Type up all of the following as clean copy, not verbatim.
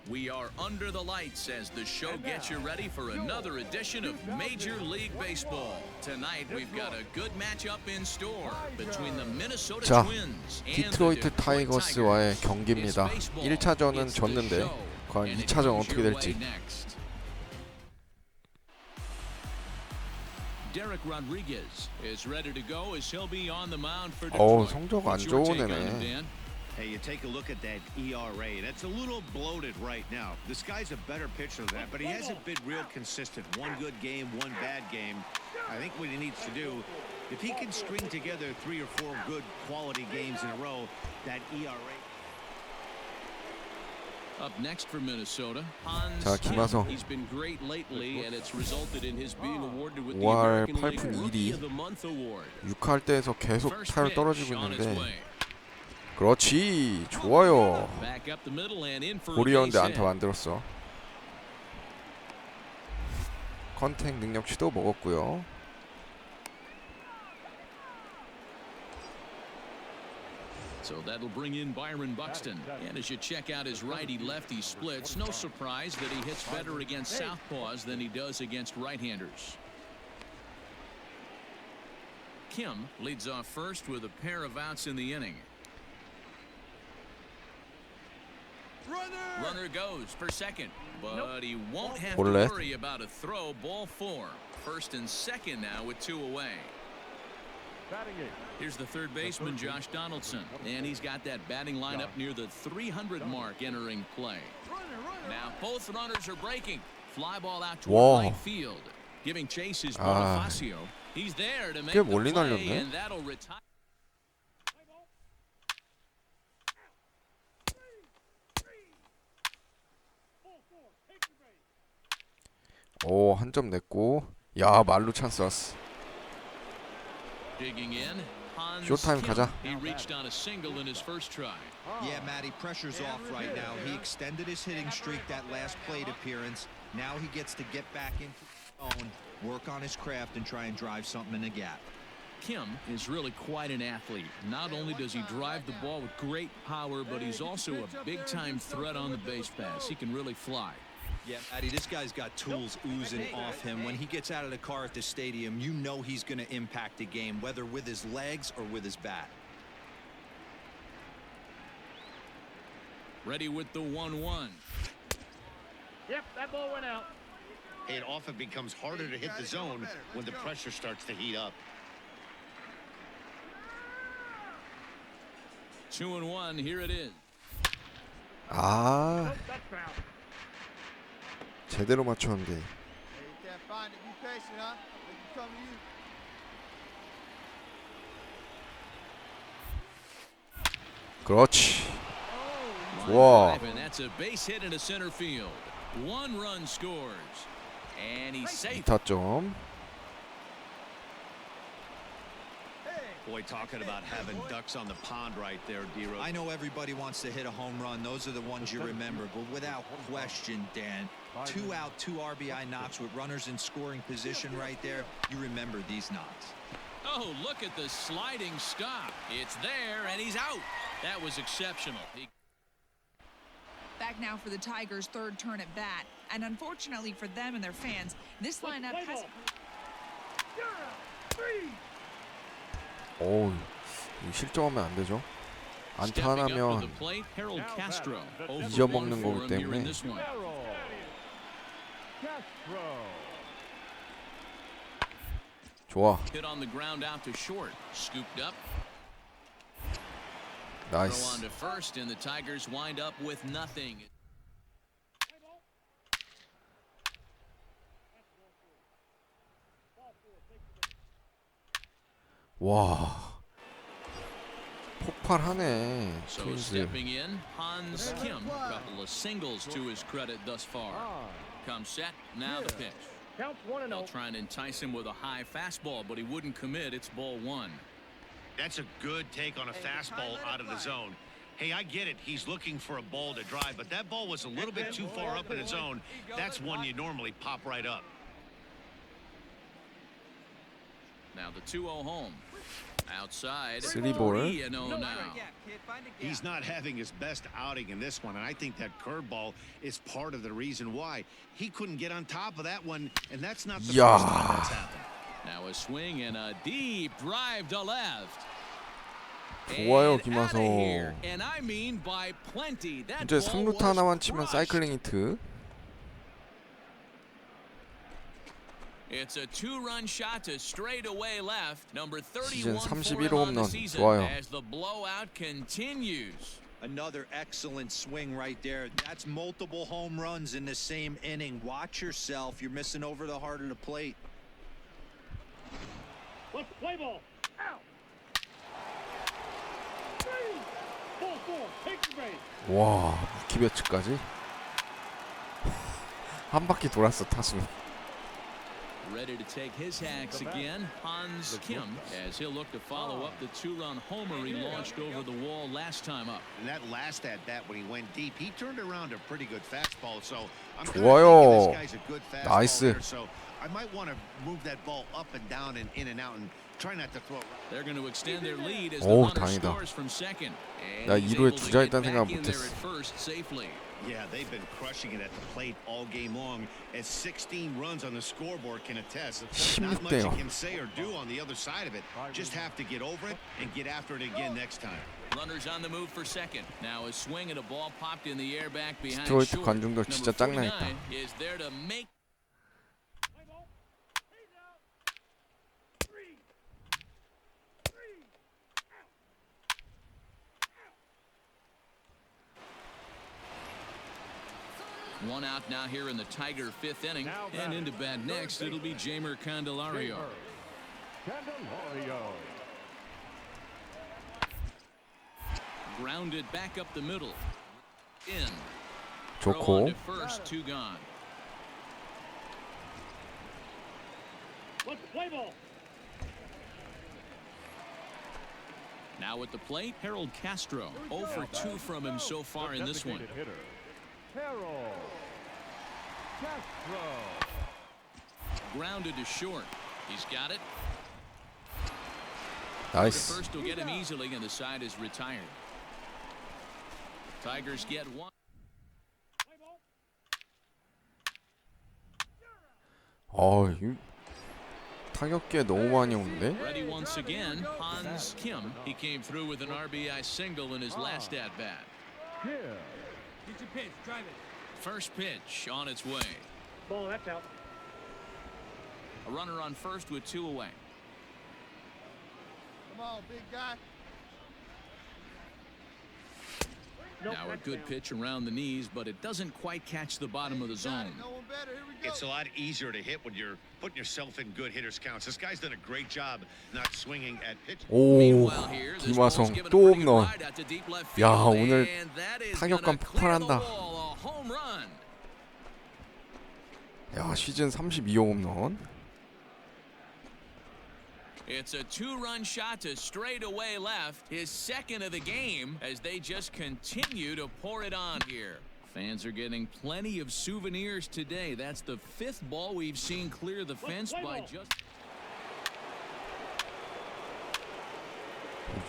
We are under the lights as the show gets you ready for another edition of Major League Baseball. Tonight we've got a good matchup in store between the Minnesota Twins and 디트로이트 타이거스와의 경기입니다. 1차전은 졌는데 과연 2차전 어떻게 될지. 성적 안 좋은 애네. Hey, you take a look at that ERA. That's a little bloated right now. This guy's a better pitcher than that, but he hasn't been real consistent. One good game, one bad game. I think what he needs to do, if he can string together 3 or 4 good quality games in a row, that ERA. Up next for Minnesota. 자, 김하성. He's been great lately, and it's resulted in his being awarded with the 5할 American League 8푼 Rookie 1위. of the Month award. 6할 때에서 계속 타율 떨어지고 있는데. 그렇지, 좋아요. 볼이었는데 안타 만들었어. 컨택 능력치도 먹었고요. So that'll bring in Byron Buxton. And as you check out his righty-lefty splits, no surprise that he hits better against southpaws than he does against right-handers. Kim leads off first with a pair of outs in the inning. Runner goes for second, but he won't have to worry about a throw. Ball 4. First and second now with 2 away. Here's the third baseman, Josh Donaldson, and he's got that batting lineup near the 300 mark entering play. Now both runners are breaking. Fly ball out to right field. Giving chase is Bonifacio. He's there to make the play, and that'll retire. 오, 한 점 냈고. 야, 말루 찬스 왔어. 쇼타임 가자. Yeah, Matty, pressure's off right now. He extended his hitting streak that last plate appearance. Now he gets to get back into his own, work on his craft, and try and drive something in the gap. Kim is really quite an athlete. Not only does he drive the ball with great power, but he's also a big-time threat on the base pass. He can really fly. Yeah, Matty, this guy's got tools oozing off him. When he gets out of the car at the stadium, you know he's going to impact the game, whether with his legs or with his bat. Ready with the 1-1. Yep, that ball went out. It often becomes harder to hit the zone when the pressure starts to heat up. 2-1, here it is. 아. 제대로 맞췄는데. 그렇지. 좋아. 이타점. Boy, talking about having ducks on the pond right there, D-Rose. I know everybody wants to hit a home run. Those are the ones you remember. But without question, Dan, 2 out, 2 RBI knocks with runners in scoring position right there. You remember these knocks. Oh, look at the sliding stop. It's there, and he's out. That was exceptional. Back now for the Tigers' third turn at bat. And unfortunately for them and their fans, this lineup has... 오, 실점하면 안 되죠. 안타 하나면 잊어먹는 거기 때문에. 좋아. 나이스. 와, 폭발하네. So stepping in, Hans Kim, a couple of singles to his credit thus far. Comes set, now the pitch. They'll try and entice him with a high fastball, but he wouldn't commit. It's ball 1. That's a good take on a fastball out of the zone. Hey, I get it. He's looking for a ball to drive, but that ball was a little bit too far up in the zone. That's one you normally pop right up. Now the 2-0 home. Outside. 3볼. 3-0 now. He's not having his best outing in this one, and I think that curveball is part of the reason why. He couldn't get on top of that one, and that's not the first time that's happened. Now a swing and a deep drive to left. 좋아요, And outta 김하성. here. And I mean by plenty. That 이제 ball 3루타 was 하나만 치면 crushed. 사이클링 히트. It's a two-run shot to straightaway left. Number 시즌 31 for 31 him on the 홈런. season 좋아요. as the blowout continues. Another excellent swing right there. That's multiple home runs in the same inning. Watch yourself. You're missing over the heart of the plate. Let's play ball. Out. 4-4. Take the base. 와, 무키배츠까지 한 바퀴 돌았어 타수. Ready to take his hacks again, Hans Kim, as he'll look to follow up the two-run homer he launched over the wall last time up. And that last at-bat when he went deep, he turned around a pretty good fastball. So I'm 좋아요. this guy's a good fastball 나이스. hitter, so I might want to move that ball up and down and in and out and try not to throw it. They're going to extend their lead as the 오, runner 다행이다. scores from second. And 나 he's 2루에 able to 주자 get 있다는 생각 back in there 못했어. at first safely. Yeah, they've been crushing it at the plate all game long, as 16 runs on the scoreboard can attest. Not much you 16대0. can say or do on the other side of it. Just have to get over it and get after it again next time. Runners on the move for second. Now a swing and a ball popped in the air back behind 스트로이트 short. 관중들 진짜 Number 짱나겠다. 49 is there to make. Play ball. He's out. 3. 3. One out now here in the Tiger fifth inning. And into bat next, it'll be Jamer Candelario. Candelario. Grounded back up the middle. In. Throw on 좋고. to first, two gone. Let's play ball. Now at the plate, Harold Castro. 0 for 2 from him so far in this one. Harold Castro. Grounded to short. He's got it. The 나이스. first will get him easily, and the side is retired. Tigers get one. Play ball. 이 타격계 너무 많이 오는데. Ready once again, Hans Kim. He came through with an RBI single in his last at-bat. Here. Get your pitch, drive it. First pitch on its way. Ball, that's out. A runner on first with 2 away. Come on, big guy. Now a good pitch around the knees, but it doesn't quite catch the bottom of the zone. No one better. Here we go. It's a lot easier to hit when you're putting yourself in good hitters counts. This guy's done a great job not swinging at pitch. 오, Meanwhile here, this ball's 김하성 given a 또 pretty good 홈런. ride out to deep left 야, field, 오늘 and that is 타격감 gonna clear the 폭발한다. wall, a home run. 야, 시즌 32호 홈런. It's a two-run shot to straightaway left, his second of the game, as they just continue to pour it on here. Fans are getting plenty of souvenirs today. That's the 5th ball we've seen clear the fence by just.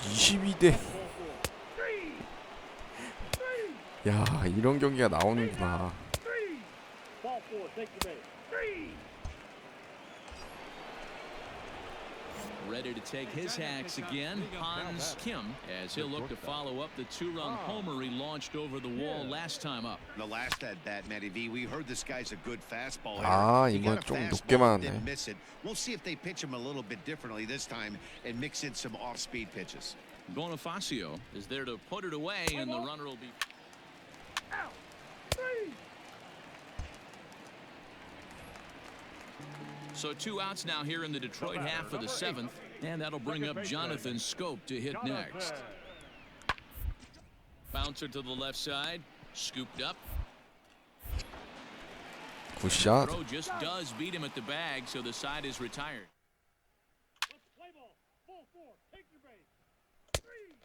22대. 야, 이런 경기가 나오는구나. 3. Ball 4. Take the base. 3. Ready to take his hacks again, Hans Kim, as he'll look to follow up the two-run homer he launched over the wall last time up. The last at-bat, Matty V, we heard this guy's a good fastball hitter. 아, He got 이번 a 좀 fastball, 높게 맞았네. didn't miss it. We'll see if they pitch him a little bit differently this time and mix in some off-speed pitches. Bonifacio is there to put it away, and the runner will be. Out. 3. So 2 outs now here in the Detroit half of the 7th, and that'll bring up Jonathan Scope to hit next. Bouncer to the left side, scooped up. 굿샷. Throw just does beat him at the bag, so the side is retired. Let's play ball. 4-4. Take your base. 3.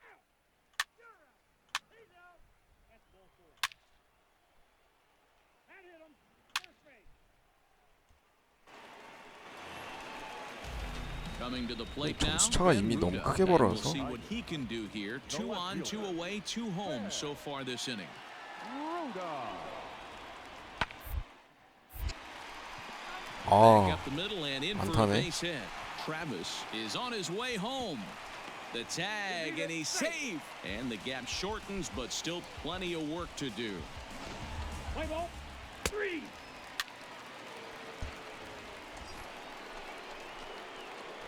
Out. You're out. He's out. That's ball 4. That hit him. First base. Coming to the plate now. 점수차가 이미 너무 크게 And we'll 벌어서. see what he can do here. 2 on, 2 away, 2 home so far this inning. Back 아, up the middle and in for a 안타네. base hit. Travis is on his way home. The tag and he's safe. And the gap shortens, but still plenty of work to do. Play ball. 3.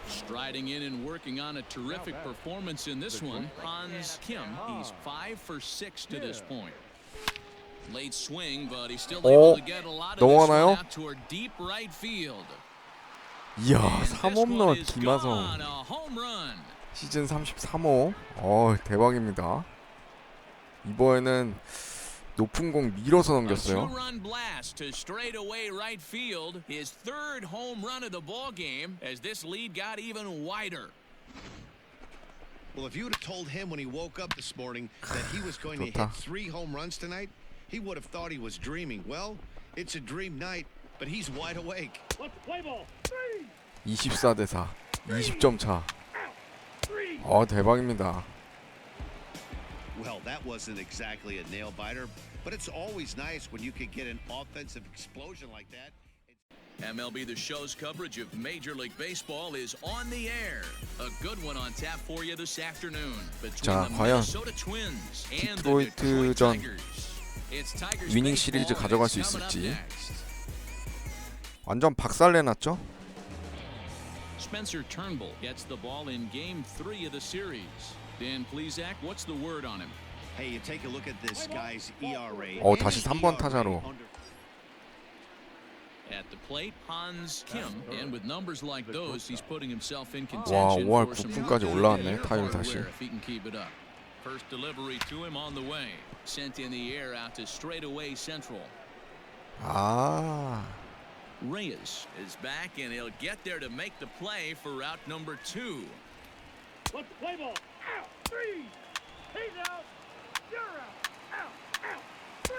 Striding in and working on a terrific performance in this one, Hans Kim. He's 5 for 6 to this point. Late swing, but he's still able to get a lot of this one 넘어가나요? out toward deep right field. 이야, And this 3홈런 one is 김하성. gone, a home run. 시즌 33호. 대박입니다. 이번에는 높은 공 밀어서 A 넘겼어요. two-run blast to straightaway right field. His third home run of the ball game as this lead got even wider. Well, if you would have told him when he woke up this morning that he was going to hit 좋다. 3 home runs tonight, he would have thought he was dreaming. Well, it's a dream night, but he's wide awake. Let's play ball. 3. 24 대 4. 20점 차. 3. 대박입니다. Well, that wasn't exactly a nail biter, but it's always nice when you can get an offensive explosion like that. MLB The Show's coverage of Major League Baseball is on the air. A good one on tap for you this afternoon between 자, the 과연 Minnesota Twins and the 디트로이트 Detroit 전 Tigers. It's Tigers 위닝 baseball 시리즈 and 가져갈 it's 수 coming up 있을지. next. 완전 박살내놨죠? Spencer Turnbull gets the ball in Game 3 of the series. Dan Plesac, what's the word on him? Hey, you take a look at this guy's ERA. 다시 3번 타자로. At the plate, Hans Kim, and with numbers like those, he's putting himself in 와, contention 5월 for some 9분까지 good 올라왔네, 타율 hardware 다시. if he can keep it up. First delivery to him on the way, sent in the air out to straightaway central. Reyes is back, and he'll get there to make the play for route number 2. Let's play ball. Out. 3. He's out. You're out. Out. Out. 3.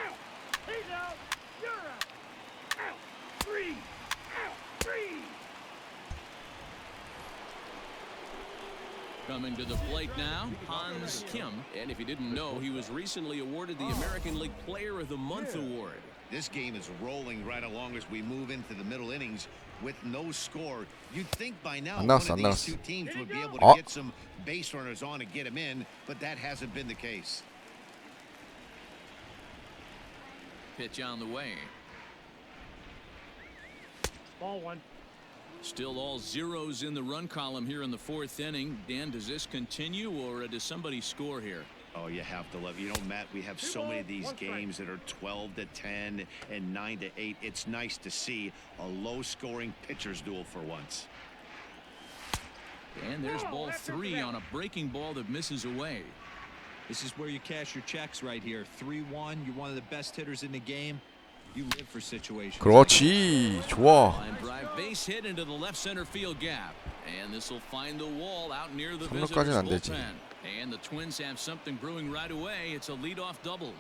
Out. He's out. You're out. Out. 3. Out. 3. Coming to the plate now, Hans Kim. And if you didn't know, he was recently awarded the American League Player of the Month award. This game is rolling right along as we move into the middle innings with no score. You'd think by now 안 one 나왔어, of 안 these 나왔어. two teams would be able 어? to get some base runners on and get him in, but that hasn't been the case. Pitch on the way. Ball 1. Still all zeros in the run column here in the 4th inning. Dan, does this continue or does somebody score here? Oh, you have to love. You know, Matt, we have so many of these games that are 12 to 10 and 9 to 8. It's nice to see a low-scoring pitcher's duel for once. And there's ball 3 on a breaking ball that misses away. This is where you cash your checks right here. 3-1. You're one of the best hitters in the game. You live for situations. 그렇지. 좋아. Line drive base hit into the left center field gap. And this will find the wall out near the 삼루까지는 visitors' 안 되지. bullpen. And the Twins have something brewing right away. It's a leadoff double.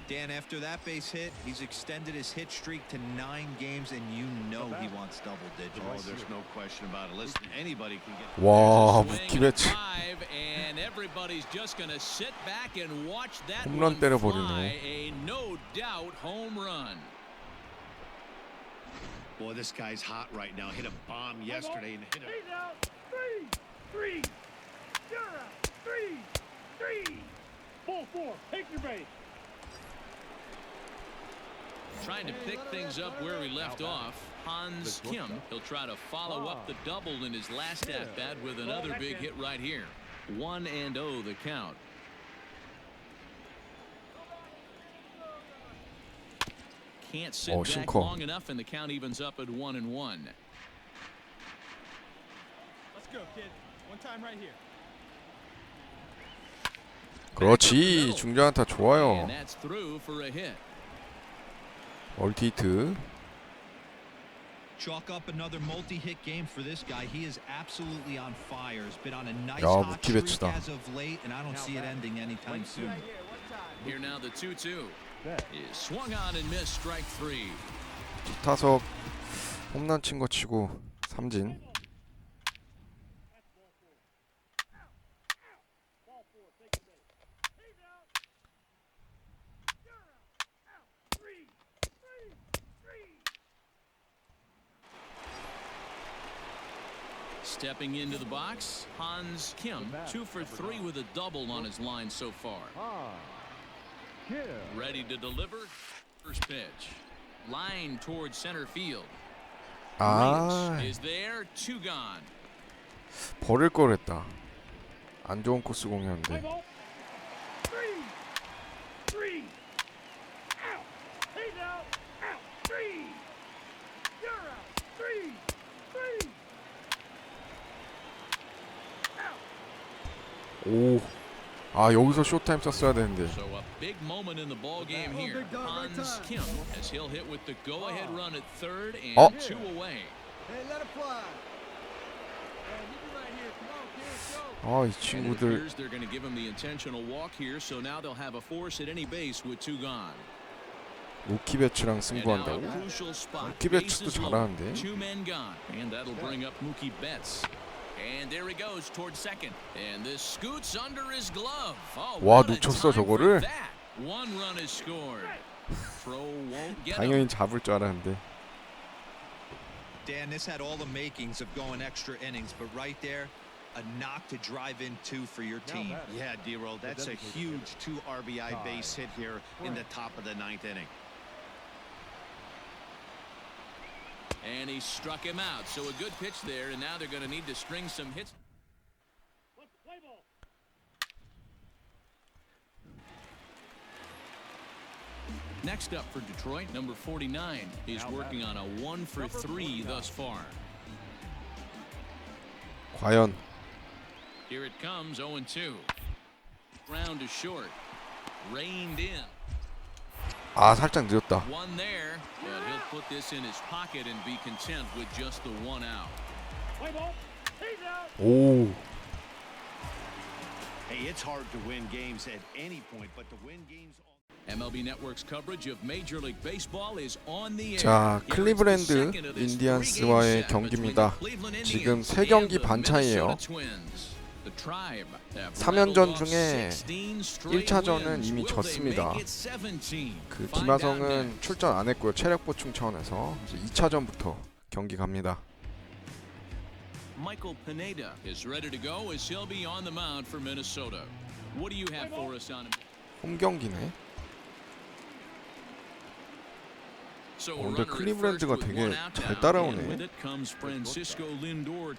Dan, after that base hit, he's extended his hit streak to 9 games, and you know he wants double digits. Oh, there's no question about it. Listen, anybody can get. 와, Swing 무키 and 배치. drive, and everybody's just going to sit back and watch that 홈런 one 때려버리네. fly. A no doubt home run. Boy, this guy's hot right now. Hit a bomb yesterday and hit a. He's out. 3. 3. You're out. 3. 3. Ball 4. Take your base. Trying to pick things up where we left off. Hans Kim, he'll try to follow up the double in his last at bat with another big hit right here. 1-0 the count. Can't sit back 싱커. long enough, and the count evens up at 1-1. Let's go, kid. One time right here. 그렇지. 중전한타 좋아요. And that's through for a hit. 멀티 히트. Chalk up another multi-hit game for this guy. He is absolutely on fire. He's been on a nice 야, hot 무키 streak 배치다. as of late, and I don't see it ending anytime soon. Here now the 2-2. is swung on and missed. Strike three. 타석 홈런 친 거 치고 삼진. Stepping into the box, Hans Kim, 2 for 3 with a double on his line so far. Ready to deliver. First pitch. Line towards center field. 아, Rtts is there. 2 gone. 버릴 걸 했다. 안 좋은 코스 공이었는데. 오, 아 여기서 쇼타임 썼어야 되는데. So a big moment in the ball game here. Hans Kim as he'll hit with the go-ahead run at third and 2 away. Hey, let it fly. Hey, you be right here. Come on, kid, go. 아, 이 And it 친구들 appears they're going to give him the intentional walk here, so now they'll have a force at any base with 2 gone. 루키 배츠랑 And now a 승부한다고? crucial spot. 루키 배츠도 Bases loaded. 잘하는데. 2 men gone, and that'll bring up Mookie Betts. And there he goes towards second. And this scoots under his glove. Oh, 와, what a 놓쳤어, time for 저거를? that. 1 run is scored. Throw won't get him. 당연히 잡을 줄 알았는데. Dan, this had all the makings of going extra innings, but right there, a knock to drive in 2 for your team. Yeah, D-Roll, that's a huge 2 RBI base hit here in the top of the 9th inning. And he struck him out. So a good pitch there, and now they're going to need to string some hits. Next up for Detroit, number 49 is working on a 1 for 3 thus far. 과연 Here it comes, 0-2. Ground to short. Reined in. 아 살짝 늦었다. 1 there, but he'll put this in his pocket and be content with just the 1 out. 오, Hey, it's hard to win games at any point, but to win games MLB Network's coverage of Major League Baseball is on the air. 자, Here is the 클리브랜드 second of this 인디언스와의 3-game set between 경기입니다. the Cleveland 지금 Indians 3경기 and the 반 차이에요. Minnesota Twins. The Tribe have 3연전 rattled off 중에 16 straight 1차전은 wins. 이미 Will they 졌습니다. make it 17? 그 Find out 김하성은 next. 출전 안 했고요. 체력 보충 차원에서 이제 2차전부터 경기 갑니다. Michael Pineda is ready to go as he'll be on the mound for Minnesota. What do you have for us on him? 홈 경기네. So 근데 클리브랜드가 되게 잘 따라오네.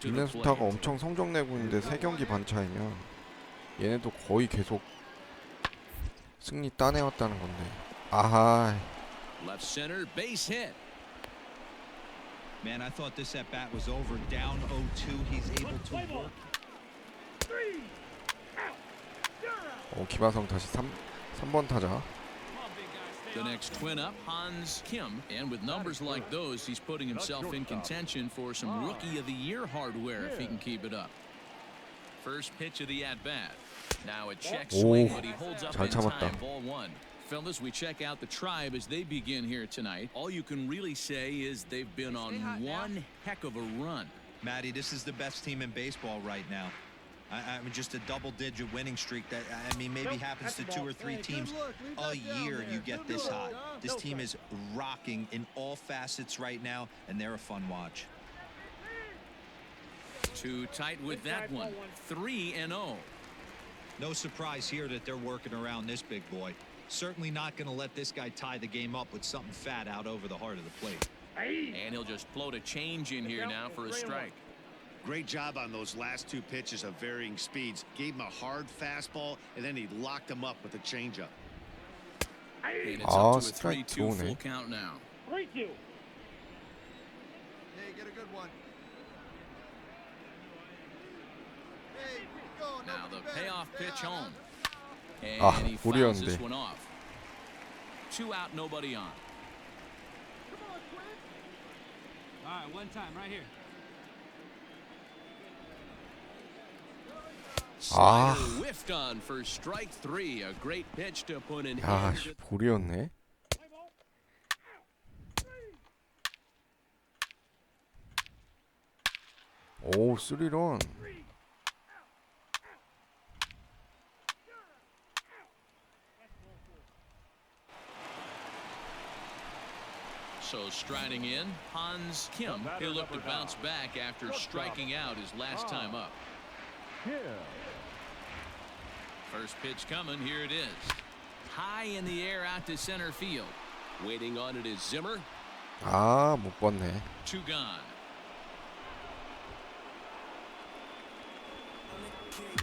미네소타가 엄청 성적 내고 있는데 3경기 반 차이면 얘네도 거의 계속 승리 따내왔다는 건데. 아하. Left center base hit. Man, I thought this at bat was over. Down 0-2. He's able to work. 김하성 다시 3번 타자. The next twin up, Hans Kim, and with numbers like those, he's putting himself in contention for some Rookie of the Year hardware if he can keep it up. First pitch of the at-bat. Now a check swing, but he holds up 잘 in 참았다. time. Ball 1. Fellas, we check out the Tribe as they begin here tonight. All you can really say is they've been on one heck of a run. Matty, this is the best team in baseball right now. I mean, just a double-digit winning streak that, I mean, maybe happens to 2 or 3 teams a year you get this hot. This team is rocking in all facets right now, and they're a fun watch. Too tight with that one. 3-0. No surprise here that they're working around this big boy. Certainly not going to let this guy tie the game up with something fat out over the heart of the plate. And he'll just float a change in here now for a strike. Great job on those last 2 pitches of varying speeds. Gave him a hard fastball, and then he locked him up with a changeup. And it's up to a strike 3-2 2네. full count now. 3-2. Hey, get a good one. Hey, go. Now the payoff pitch home. And 아, he fouls this 우리였는데. one off. 2 out, nobody on. All right, one time right here. 아. Slider whiffed on for strike 3. A great pitch to put an 야, end 씨, to 볼이었네. 오, 3런. So striding in, Hans Kim. He'll look to bounce back after striking out his last time up. First pitch coming. Here it is. High in the air out to center field. Waiting on it is Zimmer. 아, 못 봤네. 2 gone.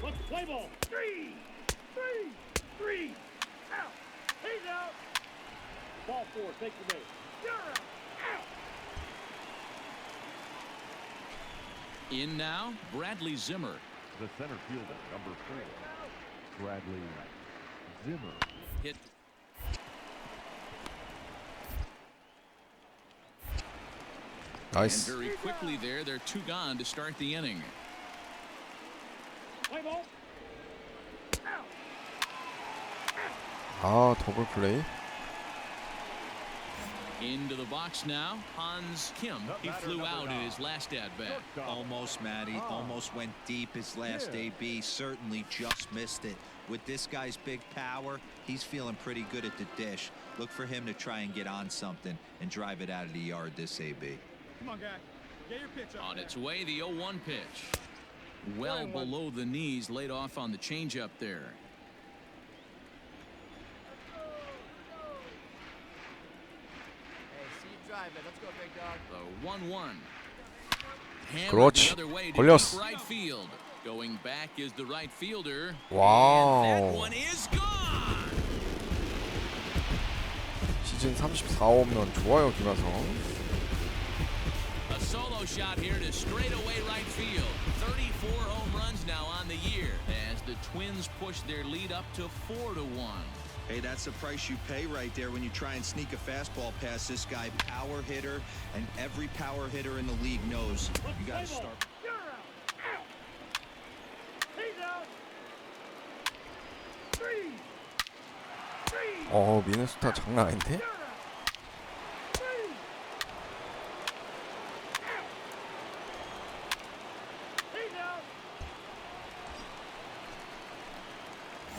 Let's play ball. 3, 3, 3. Out. He's out. Ball 4. Take the base. You're out. Out. In now, Bradley Zimmer. The center fielder, number 4, Bradley Zimmer. Hit. And 나이스. very quickly there, they're 2 gone to start the inning. Play ball. 아, 더블 플레이. Into the box now, Hans Kim. He flew out in his last at-bat. Almost, Matty. Almost went deep his last AB. Certainly just missed it. With this guy's big power, he's feeling pretty good at the dish. Look for him to try and get on something and drive it out of the yard this AB. Come on, guy. Get your pitch up. On its way, the 0-1 pitch. Well below the knees, laid off on the changeup there. Hey, see you drive it. Let's go, big dog. The 1-1. Hammered 그렇지. the other way to 걸렸어. deep right field. Going back is the right fielder. 와우. And that one is gone. 시즌 34홈런 좋아요, 김하성. A solo shot here to straightaway right field. 34 home runs now on the year as the Twins push their lead up to 4-1. Hey, that's the price you pay right there when you try and sneak a fastball past this guy. Power hitter, and every power hitter in the league knows you got to start. You're out. Out. He's out. 3, 3. 미네소타 장난 아닌데? You're out. 3. Out. He's out.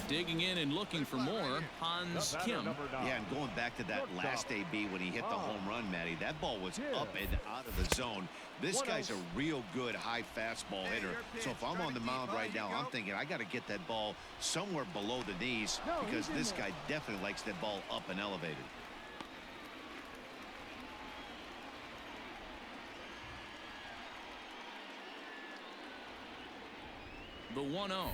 Digging in and looking for more, Hans Kim. Yeah, and going back to that last AB when he hit the home run, Matty, that ball was up and out of the zone. This guy's a real good high fastball hitter. So if I'm on the mound right now, I'm thinking I got to get that ball somewhere below the knees because this guy definitely likes that ball up and elevated. The 1-0.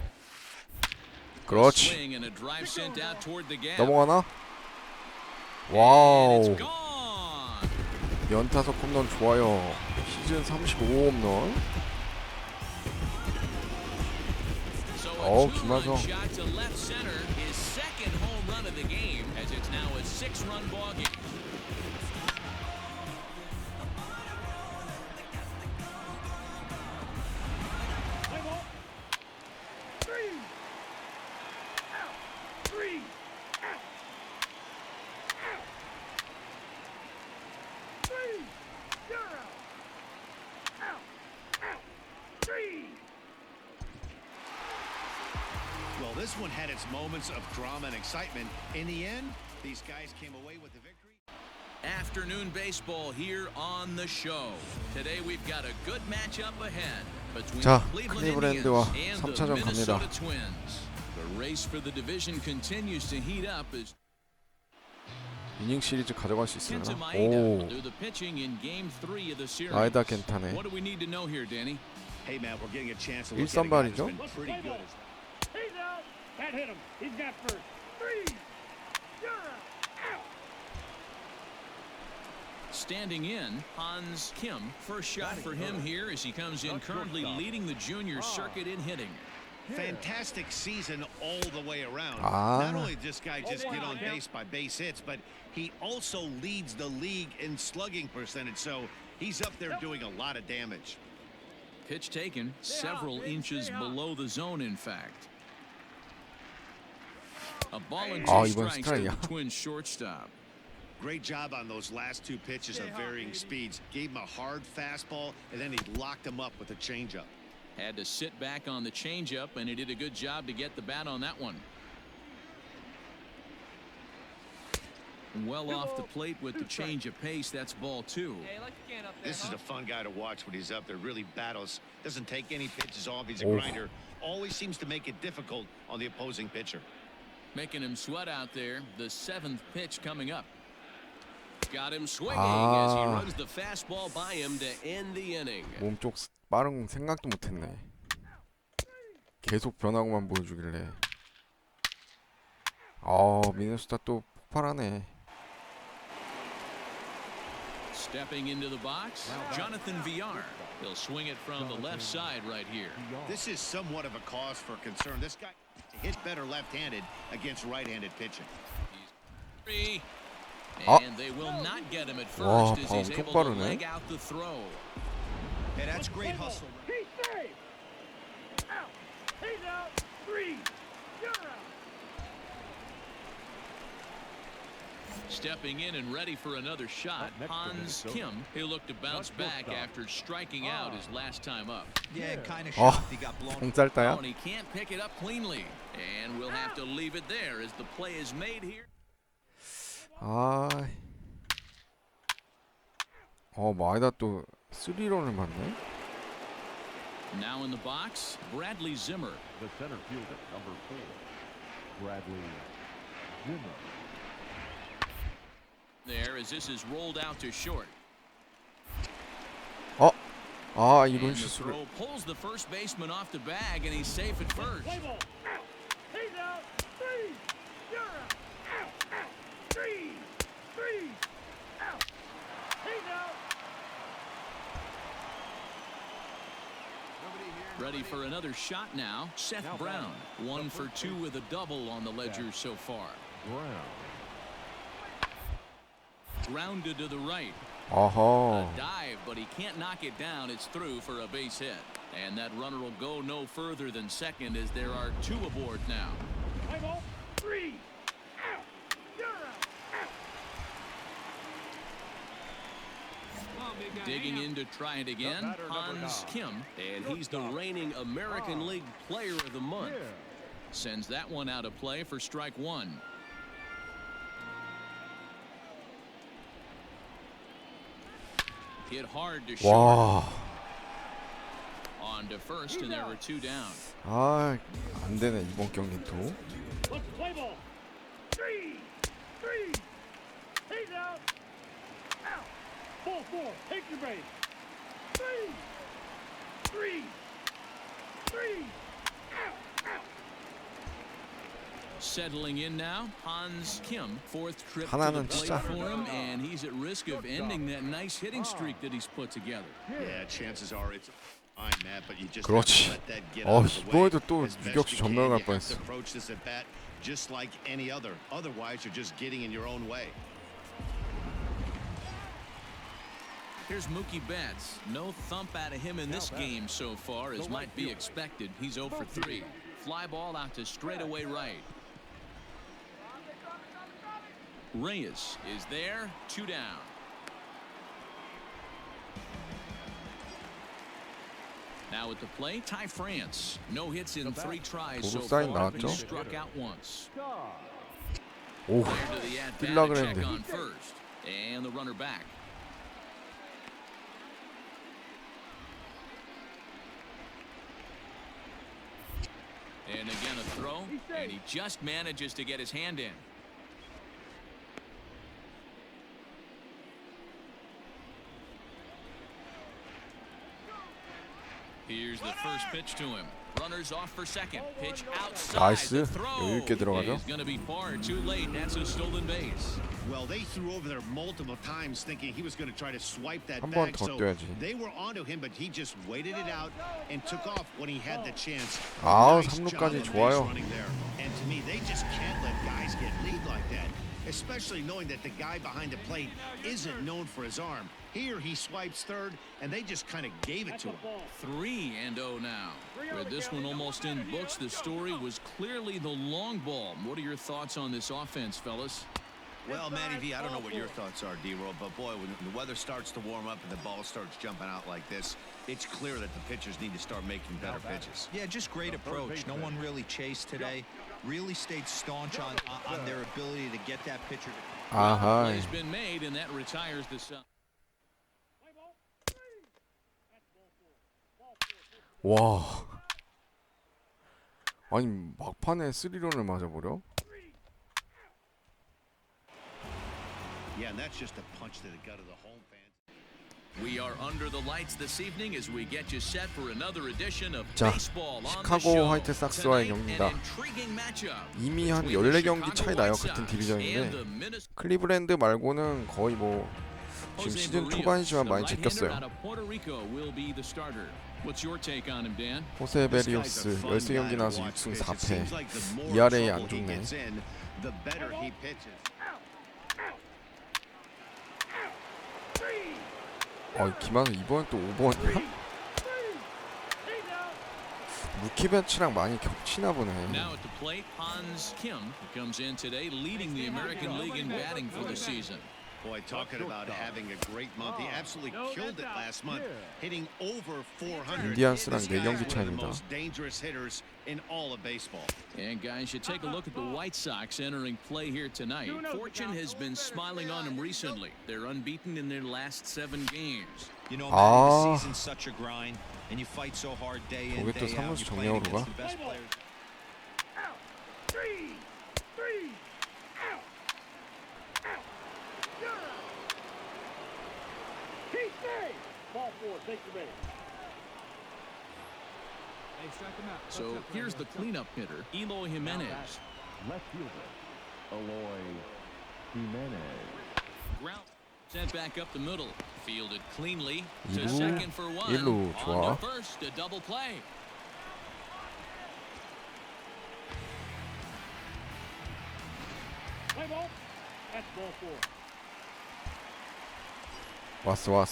그렇지. Swing and a drive sent out toward the gap. 넘어가나? And 와우. it's gone. 연타석 홈런 좋아요. 시즌 35홈런. So a Oh, two-run 김하성. shot to left center, his second home run of the game, as it's now a 6-run ball game. Play ball. 3. Out. 3. Out. Out. 3. You're out. Out. Out. 3. Well, this one had its moments of drama and excitement. In the end, these guys came away with the victory. Afternoon baseball here on the show. Today we've got a good matchup ahead between 자, the Cleveland 클리브랜드와 Indians and 3차전 the 갑니다. Minnesota Twins. The race for the division continues to heat up as 이닝 시리즈 가져갈 수 있으려나? Kenta Maeda will 오, do the pitching in game 3 of the series. 마에다 괜찮네. What do we need to know here, Danny? Hey, man, we're getting a chance to look at a guy that's 일선발이죠? been pretty good. He's out. That hit him. He's got first. 3. You're out. Out. Standing in, Hans Kim. First shot for him here as he comes in currently leading the junior circuit in hitting. Fantastic season all the way around. Ah. Not only did this guy just get on base by base hits, but he also leads the league in slugging percentage. So he's up there doing a lot of damage. Pitch taken several inches below the zone, in fact. A ball and two 이번 strikes to the 스트라이크야. Twins shortstop. Great job on those last two pitches of varying speeds. Gave him a hard fastball, and then he locked him up with a changeup. Had to sit back on the changeup, and he did a good job to get the bat on that one. Well off the plate with the change of pace. That's ball two. This is a fun guy to watch when he's up there. Really battles. Doesn't take any pitches off. He's a Oh. grinder. Always seems to make it difficult on the opposing pitcher. Making him sweat out there. The seventh pitch coming up. Got him swinging as he runs the fastball by him to end the inning. 몸쪽 빠른 생각도 못했네. 계속 변화구만 보여주길래. 미네소타 또 폭발하네. Stepping into the box, Jonathan VR. He'll swing it from the left side right here. This is somewhat of a cause for concern. This guy hit better left-handed against right-handed pitching. Three. Oh. And they will not get him at Wow, first as he's 엄청 able to 빠르네. leg out the throw. Hey, that's great hustle. He's safe. Out. He's out. 3. You're out. Stepping in and ready for another shot, Hans Kim. He'll look to bounce back after striking out his last time up. Yeah, kind of shocked he got blown. Oh, 짧다야? and he can't pick it up cleanly. And we'll have to leave it there as the play is made here. 마에다 또 3런을 맞네. Now in the box, Bradley Zimmer. The center fielder, number 4, Bradley Zimmer. There as this is rolled out to short. 이런 And the 실수를. throw pulls the first baseman off the bag, and he's safe at first. Play ball. Out. He's out. 3. You're out. Out. 3. Out. He's out. Ready for another shot now. Seth Brown, 1 for 2 with a double on the ledger so far. Brown. Grounded to the right. 어허. A dive, but he can't knock it down. It's through for a base hit. And that runner will go no further than second as there are 2 aboard now. Play ball. 3. Out. You're out. Out. Digging in to try it again, Hans Kim, and he's the reigning American League Player of the Month. Sends that one out of play for strike 1. Hit hard to short. 와. On to first, and there were 2 down. 안 되네 이번 경기 또. Let's play ball. 3. He's out. Out. Ball 4. Take your base. 3. Out. Settling in now, Hans Kim, 4th trip to the 하나는 plate 진짜. for him, and he's at risk of ending that nice hitting streak that he's put together. Yeah, chances are it's fine, Matt, but you just 그렇지. have to let that get out of the way. 이번에도 또 As best 유격수 you can. 전멸 갈 You have to 뻔했어. approach this at bat just like any other. Otherwise, you're just getting in your own way. Here's Mookie Betts. No thump out of him in this game so far, as might be expected. He's 0 for 3. Fly ball out to straightaway right. Reyes is there, 2 down. Now at the plate, Ty France. No hits in 3 tries so 도루 far, 사인 but he 나왔죠? struck out once. 오, There to the at-bat 뛸라 to check 그랬는데. on first. And the runner back. And again a throw, and he just manages to get his hand in. Here's the first pitch to him. Runners off for second. Pitch outside. 나이스. The throw 여유 있게 들어가죠. is going to be far too late. That's a stolen base. Well, they threw over there multiple times thinking he was going to try to swipe that 한 번 bag. 더 So 뛰어야지. they were onto him, but he just waited it out and took off when he had the chance. 아우, Nice 3루까지 job of base 좋아요. running there. And to me, they just can't let guys get lead like that. especially knowing that the guy behind the plate isn't known for his arm. Here he swipes third, and they just kind of gave it to him. 3-0 now. With this one almost in books, the story was clearly the long ball. What are your thoughts on this offense, fellas? Well, Matty V, I don't know what your thoughts are, D-Roll, but boy, when the weather starts to warm up and the ball starts jumping out like this, it's clear that the pitchers need to start making better pitches. Yeah, just great approach. No one really chased today. Really stayed staunch on their ability to get that pitcher to... 아하. Play's been made, and that retires the sub. 와. 아니 막판에 3런을 맞아버려? Yeah, and that's just a punch to the gut of the home fans. We are under the lights this evening as we get you set for another edition of 자, baseball on the 시카고 show. 화이트삭스와의 Tonight, 경기다. an intriguing matchup 이미 한 between the 14경기 차이 나요. Chicago 같은 White Sox and 디비전인데 the Minnesota 클리브랜드 말고는 거의 뭐 지금 시즌 초반이지만 많이 제꼈어요. 호세 베리오스 13경기 나와서 6승 4패. ERA 안 좋네. 김하성 이번엔 또 5번이야? 루키 벤치랑 많이 겹치나 보네. Now at the plate, Hans Kim comes in today, leading the American League in batting for the season. Boy, talking about having a great month. He absolutely killed it last month, hitting over 400. 인디안스랑 This guy 4경기 is one of the 차이입니다. most dangerous hitters in all of baseball. And guys, you take a look at the White Sox entering play here tonight. Fortune has been smiling on them recently. They're unbeaten in their last 7 games. You know, man, the season's such a grind, and you fight so hard day in, 저게 또 day out. 삼루수 You're playing 정리하러 가? against the best players. Ball 4, take the base. So here's the cleanup hitter, Eloy Jimenez. Left fielder, Eloy Jimenez. Ground sent back up the middle, fielded cleanly to 2루, second for 1. 1루 On 좋아. to first, a double play. Play ball. That's ball 4. 왔어.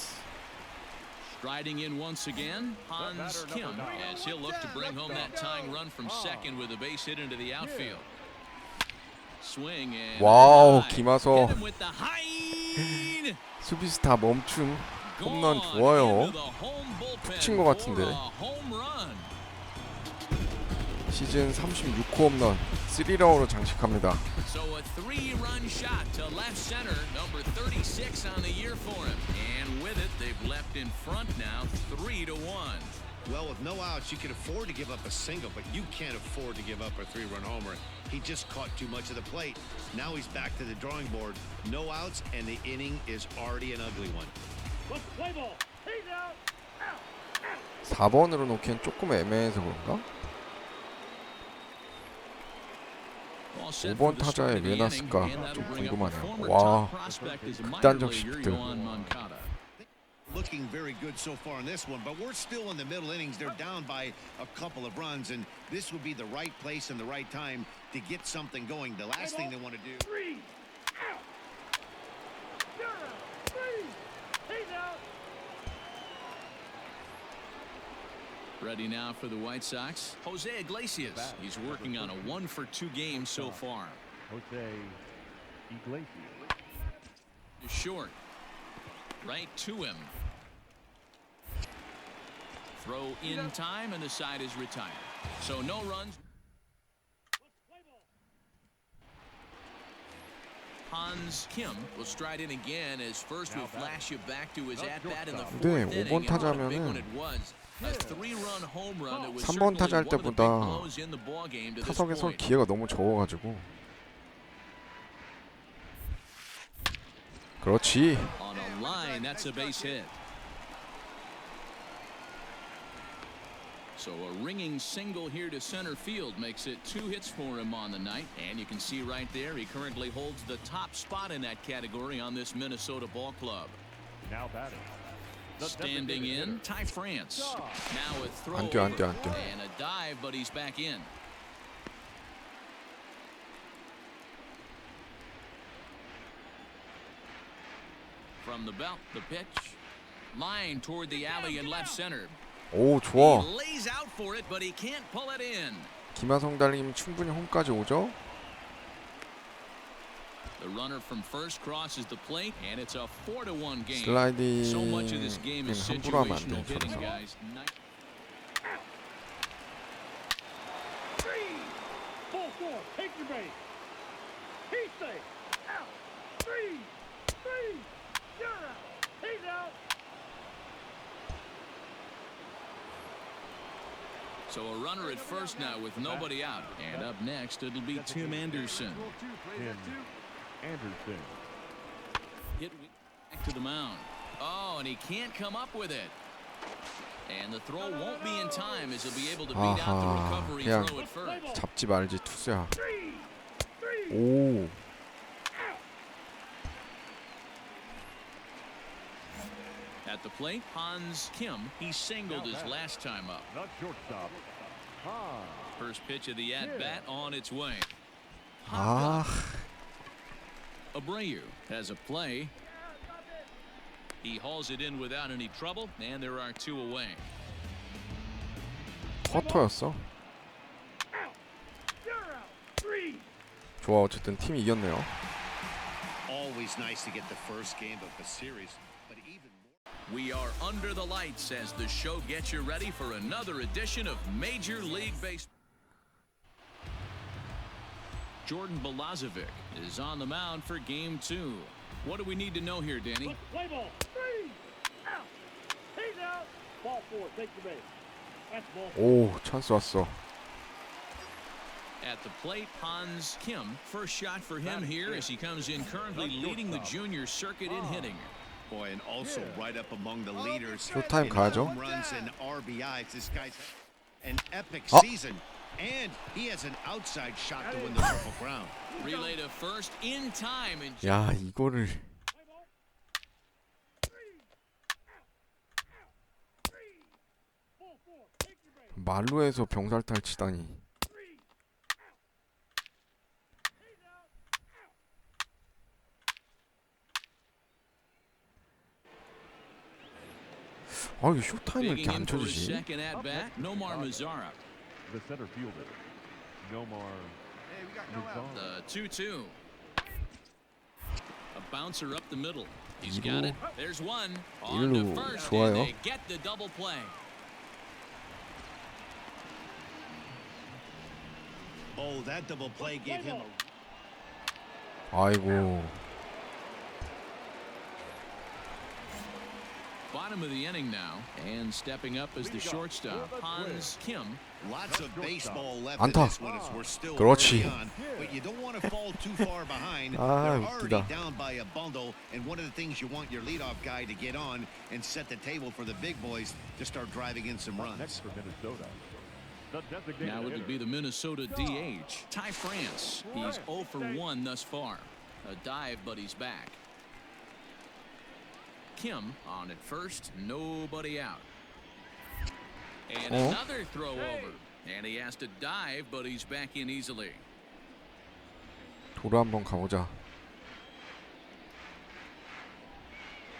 Striding in once again, Hans Kim, as he'll look to bring home that tying run from second with a base hit into the outfield. Swing and 와우, hit 김하성. him with the high 수비수 다 멈춤. 홈런 gone 좋아요. into the home bullpen 친 것 같은데. for a home run. 시즌 36호 홈런 3런으로 장식합니다. So a 3-run shot to left center, number 36 on the year for him. And with it, they've left in front now, 3-1. Well, with no outs, you can afford to give up a single, but you can't afford to give up a 3-run homer. He just caught too much of the plate. Now he's back to the drawing board. No outs, and the inning is already an ugly one. Let's play ball. He's out. Out. 4번으로 놓기엔 조금 애매해서 그런가? 5번 타자에 왜 놨을까 좀 궁금하네요. 와, 극단적 시프트. Looking very good so far in this one, but we're still in the middle innings. They're down by a couple of runs, and this would be the right place and the right time to get something going. The last thing they want to do. 3. Out. You're out. 3. He's out. Ready now for the White Sox, Jose Iglesias. He's working on a 1-for-2 game so far. Jose Iglesias. Short. Right to him. Throw in time, and the side is retired. So no runs. Hans Kim will stride in again as first we flash you back to his at-bat in the 4th 근데 inning. 5번 And what a big 타자면은 one it was. A 3-run home run that was 3번 타자 할 certainly one of the big 때보다 blows in the ball game to this 타석에서 point. 기회가 너무 적어가지고. 그렇지. On a line, that's a base hit. So a ringing single here to center field makes it 2 hits for him on the night. And you can see right there, he currently holds the top spot in that category on this Minnesota ball club. Now batting. Standing in, Ty France. Now a throw 안 뛰어, 안 뛰어, 안 뛰어. and a dive, but he's back in. From the belt, the pitch. Line toward the alley and left center. 오, He 좋아. lays out for it, but he can't pull it in. 김하성 달리면 충분히 홈까지 오죠? The runner from first crosses the plate, and it's a 4-1 game. So much of this game 슬라이딩은 is 함부로 하면 안 situational 돼, hitting, 저래서. guys. Ball four, take your base. He's safe. Out. Three. You're out. He's out. So a runner at first now with nobody out. And up next, it'll be Tim Anderson. Tim Anderson. Hit back to the mound. Oh, and he can't come up with it. And the throw won't be in time as he'll be able to beat out the 아하, recovery 그냥 throw at first. 잡지 말지 투수야. 오, At the plate, Hans Kim. He singled his last time up. Not shortstop. Hans. First pitch of the at-bat on its way. 아, Abreu has a play. He hauls it in without any trouble, and there are two away. 커터였어. You're out. Three. 좋아, 어쨌든 팀이 이겼네요. Always nice to get the first game of the series, but even more. We are under the lights as the show gets you ready for another edition of Major League Baseball. Jordan Balazovic is on the mound for game 2. What do we need to know here, Danny? Play ball. Three. Out. He's out. Ball four, take your base. That's ball four. 오, 찬스 왔어. At the plate, Hans Kim. First shot for him here as he comes in currently leading the junior circuit in hitting. Boy, and also right up among the leaders 쇼타임 in 가야죠. home runs and RBIs. This guy's an epic 어? season, and he has an outside shot to win the Triple Crown. Relay to first in time. And 야, 이거를 Ball four, take your base. 말루에서 병살타를 치다니. 아, 이게 쇼타임을 이렇게 digging in 안 for his 쳐주지? second at bat, Nomar Mazara. The center fielder. Nomar. The 2-2. A bouncer up the middle. He's got it. There's one. On to 일루 first, 좋아요. and they get the double play. Oh, that double play gave him a 아이고, Bottom of the inning now, and stepping up as the shortstop, Hans Kim. lots of baseball left 안타. in this one as we're still 그렇지. early on, but you don't want to fall too far behind. 아, They're already 웃기다. down by a bundle, and one of the things you want your leadoff guy to get on and set the table for the big boys to start driving in some runs. Next for Minnesota. The designated Now it'll hitter. be the Minnesota DH, Ty France. He's 0 for 1 thus far. A dive, but he's back. Kim on at first, nobody out. And another throw over. And he has to dive, but he's back in easily. 도로 한번 가보자.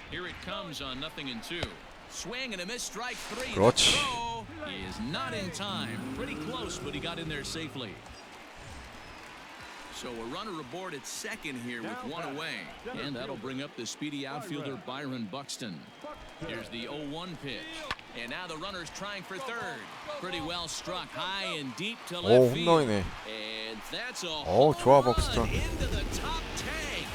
Here it comes on 0-2. Swing and a miss, strike 3. The 그렇지. throw is not in time. Pretty close, but he got in there safely. So a runner aboard at second here with one away. And that'll bring up the speedy outfielder Byron Buxton. Here's the 0-1 pitch. And now the runner's trying for third. Pretty well struck high and deep to 오, left field. 홈런이네. And that's a 오, 좋아, home 벅스턴. run into the top tank.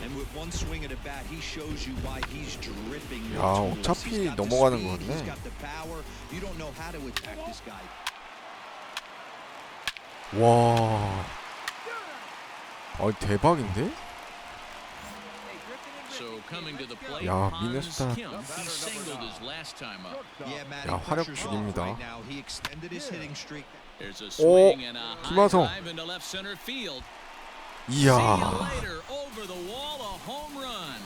And with one swing at a bat, he shows you why he's dripping with 야, tools. 어차피 He's got the 넘어가는 speed, 거였네. he's got the power. You don't know how to attack this guy. 와, 대박인데? So coming to the plate, 야, Hans 미네소타. Kim. He singled his last time up. Yeah, Matt, 야, 화력 pressure's off 죽입니다. right now. He extended his hitting streak. There's a 오, swing and a high 김하성. drive into left center field. See you 이야, later, over the wall, a home run.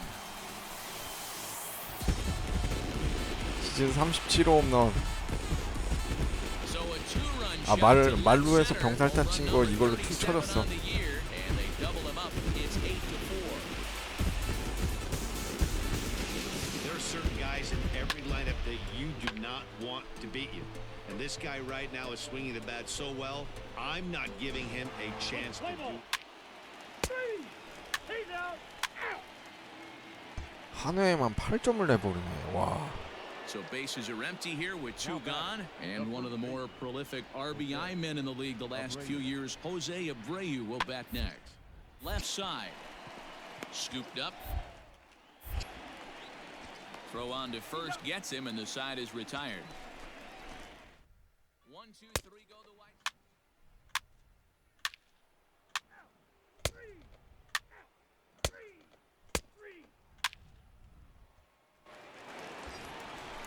시즌 37호 홈런. So a two-run 아, shot to left 말루에서 center. 병살타 Home 친 run 거 number 이걸로 툭 37 쳐졌어. on the year, and they double him up. It's 8-4. do not want to beat you. And this guy right now is swinging the bat so well, I'm not giving him a chance to do. Three. He's out. Out. 한 회에만 8점을 내버리네. 와. So bases are empty here with 2 gone, and one of the more prolific RBI men in the league the last few years, Jose Abreu, will bat next. Left side, scooped up. Throw on to first gets him, and the side is retired. 1, 2, 3, go the white.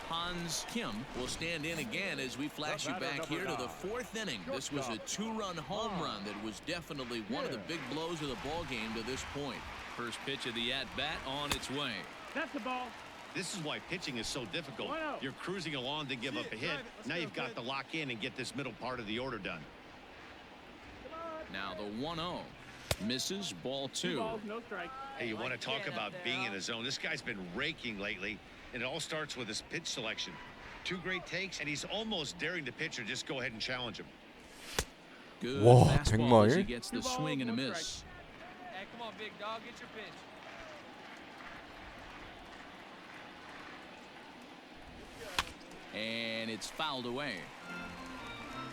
Hans Kim will stand in again as we flash you back here to the 4th inning. This was a 2-run home run that was definitely one of the big blows of the ball game to this point. First pitch of the at-bat on its way. That's the ball. This is why pitching is so difficult. You're cruising along to give up a hit. Now you've got to lock in and get this middle part of the order done. Now the 1-0. Misses, ball 2. Balls, no strikes. Hey, you want to talk about being in the zone? This guy's been raking lately, and it all starts with his pitch selection. 2 great takes, and he's almost daring the pitcher just go ahead and challenge him. Good 와, fastball as he 백마일? gets the swing and a miss. Hey, come on, big dog, get your pitch. And it's fouled away.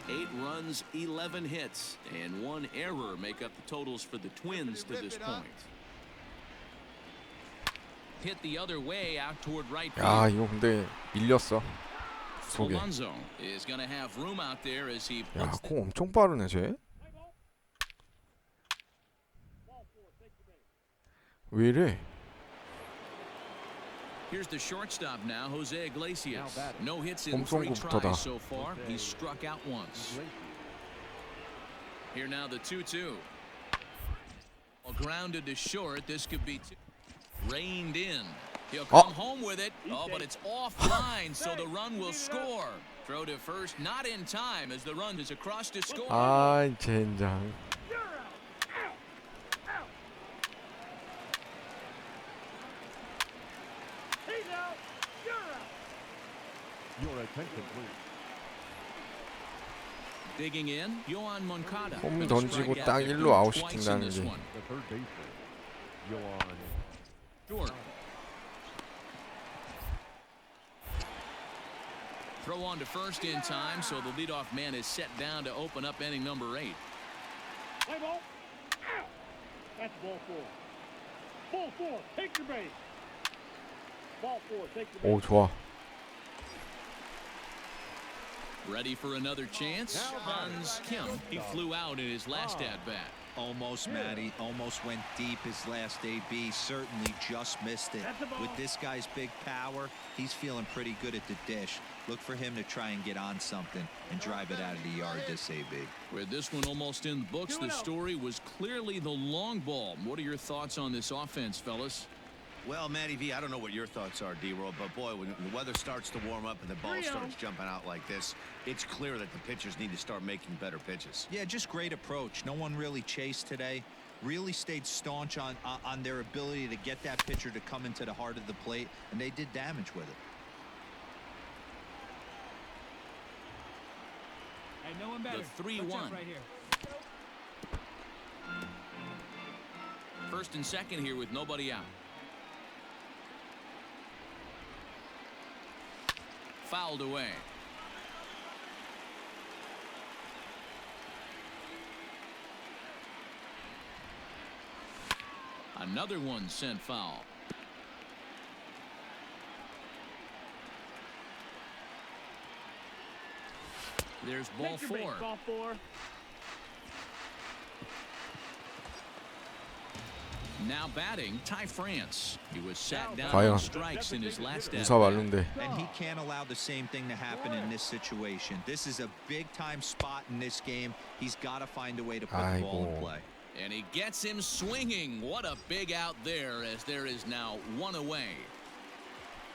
8 runs, 11 hits, and 1 error make up the totals for the Twins to this point. Hit the other way out toward right 야, field. 이거 근데 밀렸어. 속에. Alonso is going to have room out there as he 야, puts 공 엄청 빠르네, 쟤. 왜 이래? Here's the shortstop now, Jose Iglesias. No hits in 엄청 3 굽다다. tries so far. He's struck out once. Here now the 2-2. Well, grounded to short. This could be reined in. He'll come home with it. Oh, but it's offline, so the run will score. Throw to first, not in time as the run is across to score. 아이, 젠장. Your attention, please. Digging in, Yohan Moncada. 홈 Gonna 던지고 strike out 딱 there 1루 아웃 twice in 시킨다는 this 게. one. The third baseman, Yohan. Short. Throw on to first in time, so the leadoff man is set down to open up inning number 8. Play ball. Out. That's ball 4. Ball 4. Take your base. Ball 4. Take your base. 오, 좋아. Ready for another chance? Hans Kim. He flew out in his last at-bat. Almost, Matty. Almost went deep his last AB. Certainly just missed it. With this guy's big power, he's feeling pretty good at the dish. Look for him to try and get on something and drive it out of the yard this AB. With this one almost in the books, the story was clearly the long ball. What are your thoughts on this offense, fellas? Well, Matty V, I don't know what your thoughts are, D-Roll, but boy, when the weather starts to warm up and the ball starts jumping out like this, it's clear that the pitchers need to start making better pitches. Yeah, just great approach. No one really chased today. Really stayed staunch on their ability to get that pitcher to come into the heart of the plate, and they did damage with it. Hey, no one better. The 3-1. Right here. First and second here with nobody out. Fouled away. Another one sent foul. There's ball 4. Ball 4. Now batting, Ty France. He was sat down 과연. on strikes in his last 무사 at-bat. 말룬데. And he can't allow the same thing to happen in this situation. This is a big-time spot in this game. He's got to find a way to put the ball in 아이고. play. And he gets him swinging. What a big out there as there is now 1 away.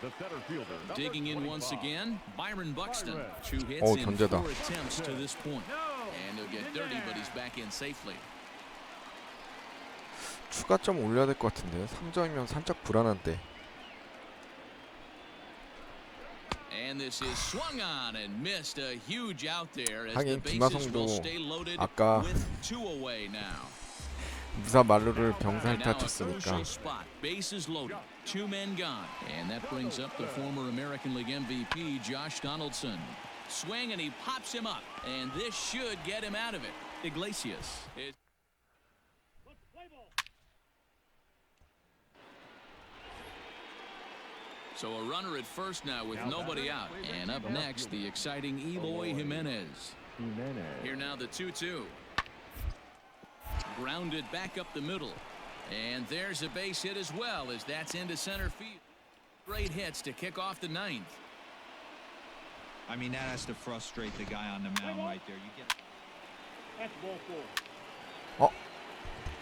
The center fielder, number Digging in once 25. again, Byron Buxton. 2 hits 오, in 견제다. 4 attempts to this point. And he'll get dirty, but he's back in safely. 추가점 올려야 될 것 같은데 3점이면 살짝 불안한데. And And this is swung on and missed a huge out there as the 하긴 bases will 김하성도 stay loaded 아까 with 2 away now. 무사 만루를 And 병살타 now a 쳤으니까 crucial spot. Bases loaded. 2 men gone. And that brings up the former American League MVP, Josh Donaldson. Swing and he pops him up. And this should get him out of it. Iglesias. So a runner at first now with nobody out. And up next, the exciting Eloy Jimenez. Here now the 2-2. Grounded back up the middle. And there's a base hit as well as that's into center field. Great hits to kick off the 9th. I mean, that has to frustrate the guy on the mound right there. You get. That's ball 4.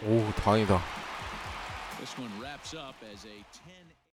오 다행이다. This one wraps up as a 10